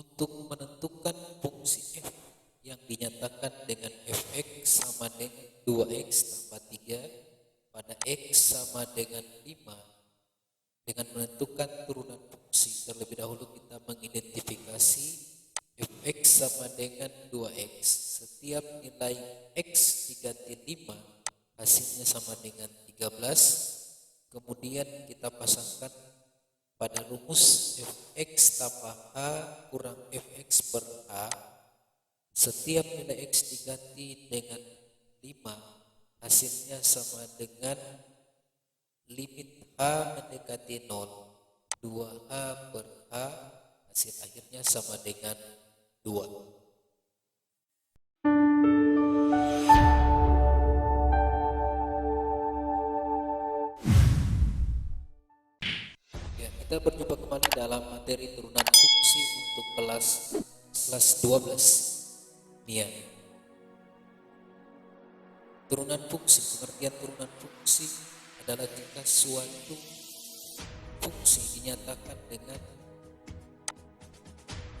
Untuk menentukan fungsi f yang dinyatakan dengan fx sama dengan 2x tambah 3 pada x sama dengan 5, dengan menentukan turunan fungsi, terlebih dahulu kita mengidentifikasi fx sama dengan 2x. Setiap nilai x diganti 5, hasilnya sama dengan 13. Kemudian kita pasangkan pada rumus fx tambah h kurang fx per h. Setiap nilai x diganti dengan 5, hasilnya sama dengan limit h mendekati 0, 2h per h, hasil akhirnya sama dengan 2. Ya, kita berjumpa kembali dalam materi turunan fungsi untuk kelas 12 Mia. Turunan fungsi, pengertian turunan fungsi adalah jika suatu fungsi dinyatakan dengan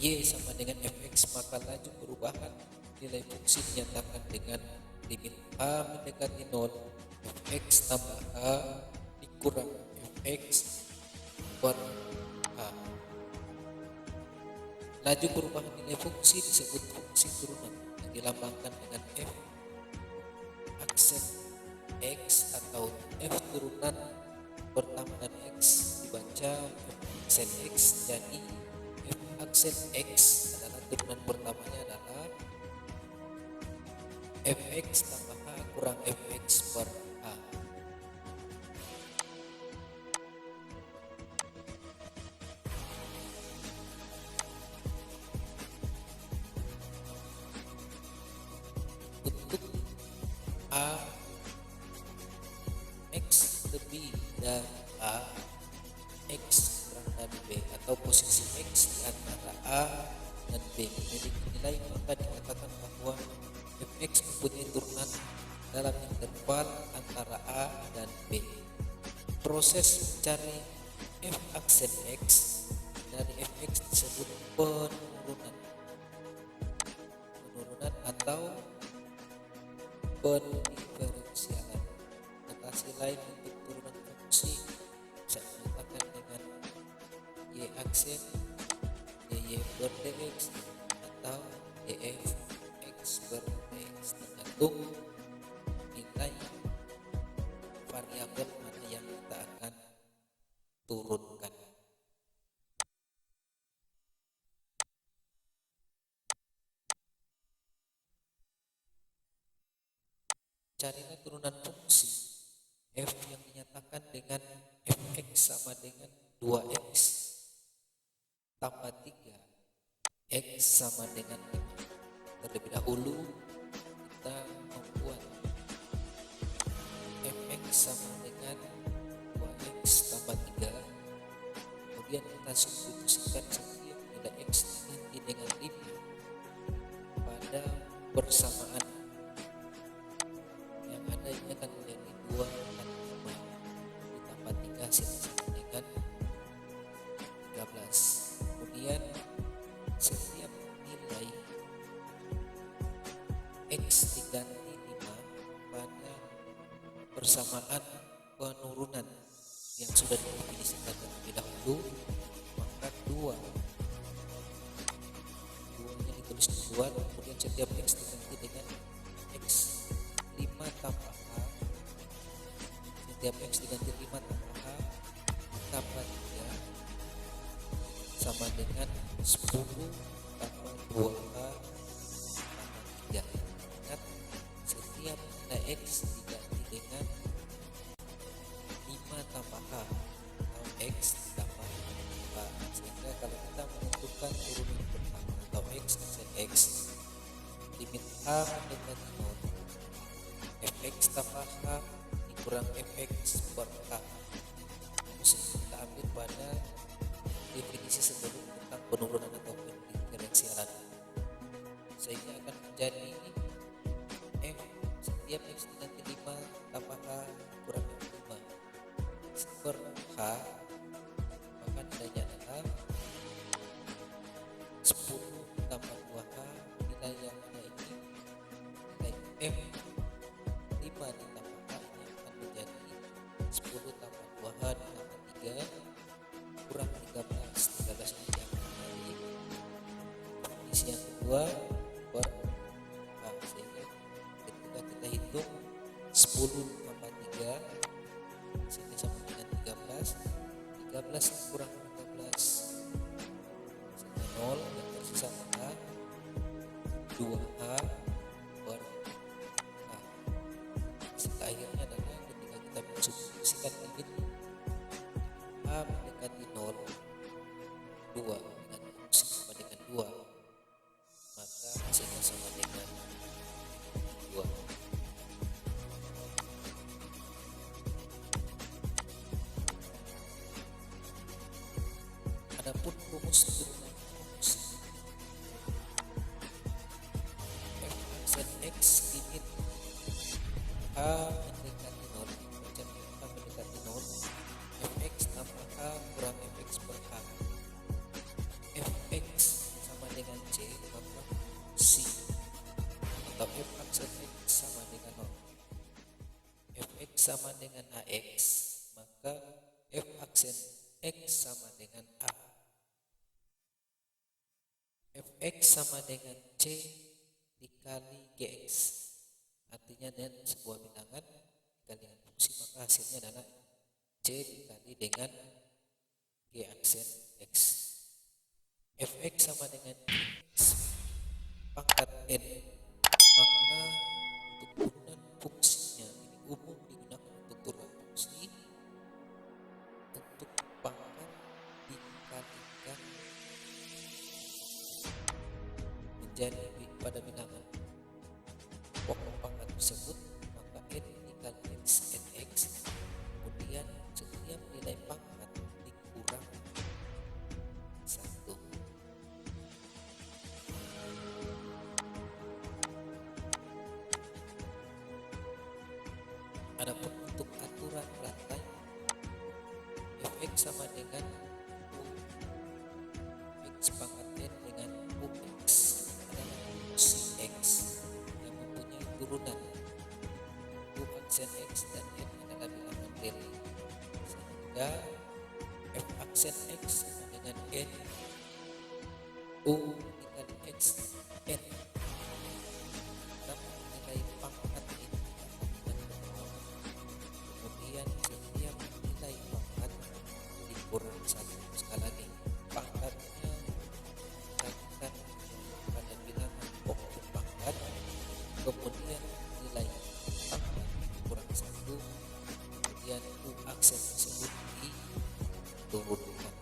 y sama dengan fx, maka laju perubahan nilai fungsi dinyatakan dengan limit h mendekati 0, fx tambah h dikurang fx per h. Laju perubahan nilai fungsi disebut fungsi turunan yang dilambangkan dengan f aksen x atau f turunan pertama dan x dibaca f aksen x. Jadi f aksen x adalah turunan pertamanya adalah fx tambah h kurang fx per h. Untuk a x lebih dari a, x kurang dari b, atau posisi x di antara a dan b memiliki nilai, maka dikatakan bahwa fx mempunyai turunan dalam interval antara a dan b. Proses mencari f aksen x dari fx disebut penurunan atau pendiferensialan. Notasi lain untuk turunan fungsi bisa dinyatakan dengan y aksen dy per dx atau df x per dx, tergantung nilai variabel mana yang kita akan turunkan. Carilah turunan fungsi f yang dinyatakan dengan fx sama dengan 2x tambah 3, x sama dengan 5. Terlebih dahulu kita membuat fx sama dengan 2x tambah 3, kemudian kita substitusikan setiap nilai x diganti dengan 5 pada persamaan yang ada, ini akan menjadi 2 dan 5 ditambah 3, hasilnya sama dengan 13. Kemudian setiap nilai x diganti 5 pada persamaan penurunan yang sudah didefinisikan terlebih dahulu, maka 2 nya ditulis di luar, kemudian setiap x diganti dengan x 5 tambah h, setiap x diganti 5 tambah h tambah 3 sama dengan 10 tambah 2h tambah 3. Ingat, setiap nilai x diganti dengan 5 tambah h atau x tambah h, sehingga kalau kita menentukan turunan pertama atau x aksen x, limit h mendekati 0, fx tambah h dikurang fx per h. Mesti kita ambil pada definisi sebelum tentang penurunan atau pendiferensialan, sehingga akan menjadi f setiap x diganti 5 tambah h kurang 5 per h, maka nilainya adalah 10 10 tambah 2H, nilai yang ada ini nilai F 5 ditambah H ini akan menjadi 10 tambah 2H ditambah 3 kurang 13. 13 ini diambil dari definisi yang kedua per H, sehingga ketika kita hitung 10 tambah 3 sehingga sama dengan 13. 13 kurang 13 sehingga 0, yang tersisa adalah 2H per H. Sehingga akhirnya adalah ketika kita mensubstitusikan limit H mendekati 0, 2 dengan fungsi sama dengan 2, maka hasilnya sama dengan 2. Adapun rumus turunan fungsi f aksen x limit h mendekati 0, macam h mendekati 0, fx tambah h kurang fx per h. Fx sama dengan c, maka fungsi atau f aksen x sama dengan 0. Fx sama dengan ax, maka f aksen x sama dengan a. Fx sama dengan C dikali Gx, artinya dengan sebuah bilangan dikali dengan fungsi, maka hasilnya adalah C dikali dengan G aksen X. Fx sama dengan X pangkat N, maka untuk turunan fungsinya ini umum digunakan untuk turunan fungsi untuk pangkat dikalikan menjadi pada bilangan pokok pangkat tersebut, maka N dikali X NX, kemudian setiap nilai pangkat dikurang 1. Adapun untuk aturan rantai, Fx sama dengan X pangkat N dengan Ux adalah fungsi X yang mempunyai turunan U aksen X dan N adalah bilangan real, sehingga F aksen X sama dengan N U dikali X N, dapat nilai pangkat ini kemudian setiap nilai pangkat dikurang 1. Sekali lagi, pangkatnya dikalikan pada bilangan pokok pangkat, kemudian nilai pangkat dikurang 1, kemudian U aksen tersebut diturunkan.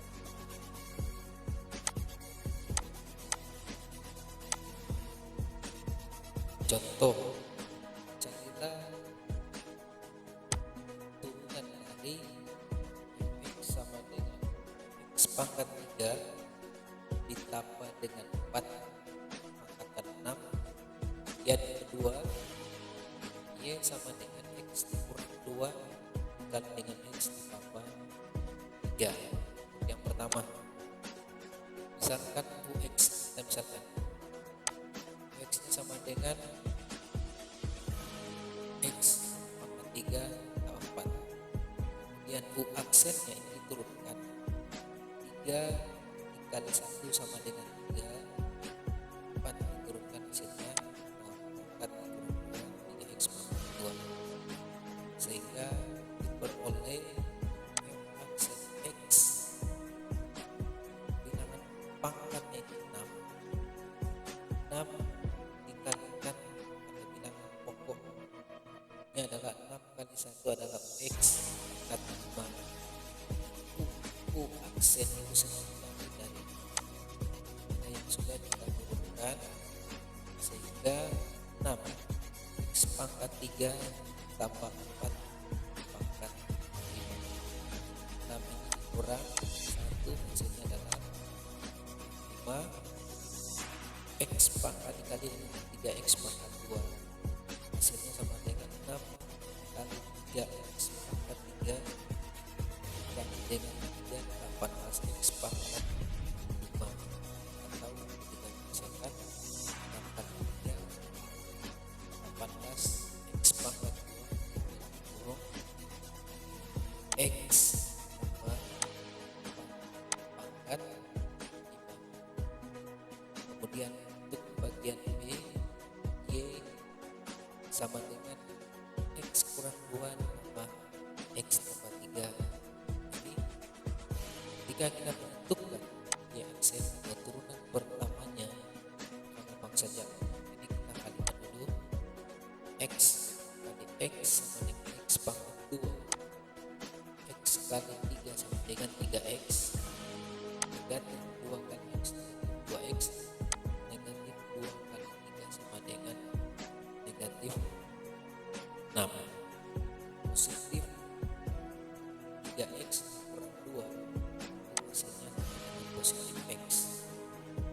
Contoh, carilah turunan dari X sama dengan X pangkat 3 ditambah dengan 4 pangkatan 6. Yang kedua, Y sama dengan X dikurang 2 dikali dengan X ditambah 3. Yang pertama, misalkan UX, kita misalkan X nya sama dengan X pangkat 3 tambah 4, kemudian U aksennya ini diturunkan 3 dikali 1 sama dengan 3, 4 diturunkan hasilnya pangkat dikurang 2, 3X pangkat 2, sehingga diperoleh F aksen X bilangan pangkatnya itu 6 dikalikan pada bilangan pokoknya adalah 6 kali 1 adalah X pangkat 5. U aksen itu sendiri dari nilai yang sudah kita turunkan, sehingga 6 X pangkat 3 tambah 4 pangkat 5. 6 ini dikurang 1, hasilnya adalah 5. X pangkat dikali dengan 3X pangkat 2, hasilnya sama dengan 6 kali 3X pangkat 3 dikali dengan 3 18X pangkat 5, atau Kemudian untuk bagian B, Y sama dengan X kurang 2 tambah X tambah 3. Jadi ketika kita menentukan Y aksen atau turunan pertamanya, gampang saja. Jadi kita kalikan dulu X kali X sama dengan X pangkat 2. X kali 3 sama dengan 3X. Negatif 2 kali X 2X. Negatif 2 kali 3 sama dengan negatif 6. Positif 3X kurang 2 hasilnya positif X.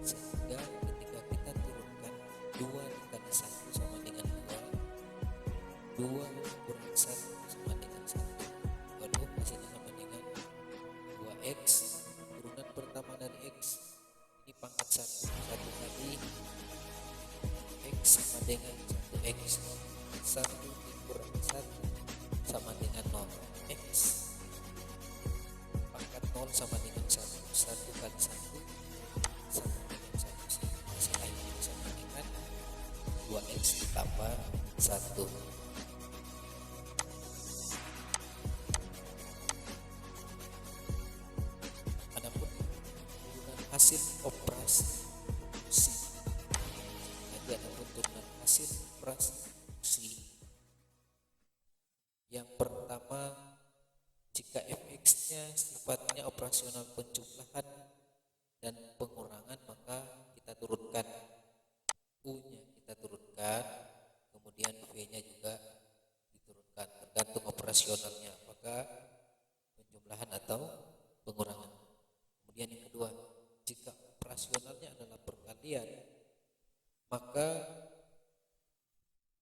Sehingga ketika kita turunkan 2 dikali 1 sama dengan 2, 2 kurang 1 sama dengan 1, lalu hasilnya sama dengan 2X. Turunan pertama dari X ini pangkat 1, 1 kali X sama dengan 1X. 1 dikurang 1 sama dengan 0. X pangkat 0 sama dengan 1. 1 kali 1 sama dengan 1. Hasilnya ini sama dengan 2X ditambah 1. Adapun turunan hasil operasi fungsi. Jadi adapun turunan hasil operasi fungsi. Yang pertama, jika fx-nya sifatnya operasional penjumlahan dan pengurangan, maka kita turunkan u-nya, kita turunkan, kemudian v-nya juga diturunkan, tergantung operasionalnya, apakah penjumlahan atau pengurangan. Kemudian yang kedua, jika operasionalnya adalah perkalian, maka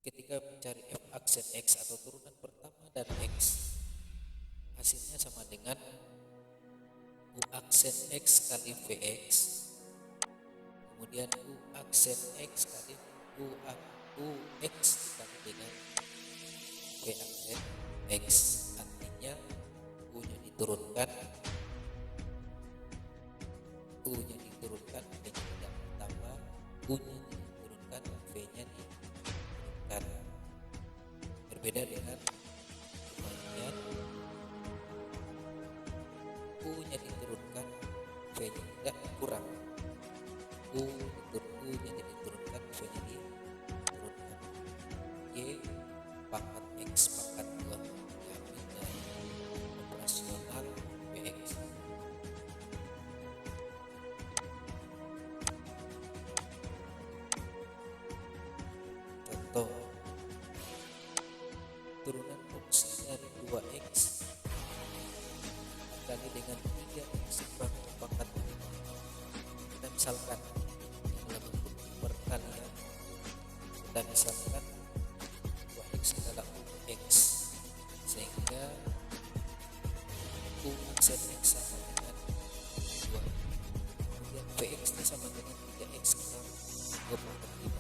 ketika mencari f aksen x atau turunan pertama dari x, hasilnya sama dengan u aksen x kali vx, kemudian u aksen x kali ux dikali dengan v aksen x. Artinya u-nya diturunkan, u-nya diturunkan, v-nya tidak ditambah, u-nya diturunkan, v-nya diturunkan. Berbeda dengan bagian u-nya diturunkan, v-nya tidak kurang. U-nya diturunkan, v-nya diturunkan. Y pangkat x pangkat 2 diambil dari operasional vx. Contoh, turunan fungsi dari 2x dikali dengan 3x pangkat 5. Kita misalkan dalam bentuk perkalian, kita misalkan 2x adalah ux, sehingga u aksen x sama dengan 2, kemudian vx nya sama dengan 3x kurang 2 pangkat 5.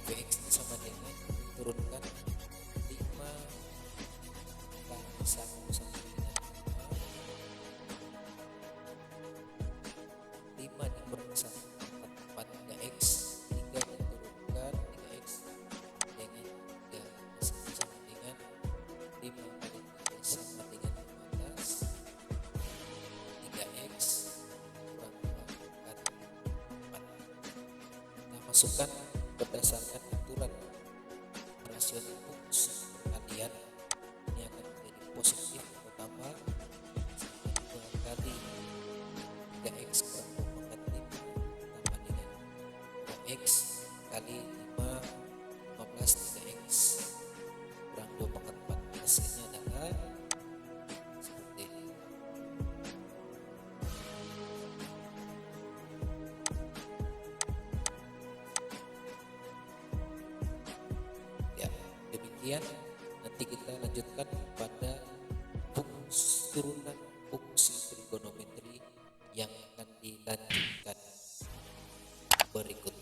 vx nya sama dengan turunkan 5 kali 1 sama dengan 5 dikurang 1 4 3x, 3 diturunkan 3x dengan 3, hasilnya sama dengan 5 kali 3 sama dengan 15, 3x kurang 2 pangkat 4. Kita masukkan berdasarkan aturan operasional fungsi perkalian, ini akan menjadi positif atau tambah 2 kali 3x kurang 2 pangkat 5 tambah dengan 2x kali 5 15 3x kurang 2 pangkat 4. Hasilnya adalah seperti ini. Ya, demikian. Nanti kita lanjutkan pada turunan fungsi trigonometri yang akan dilanjutkan berikut.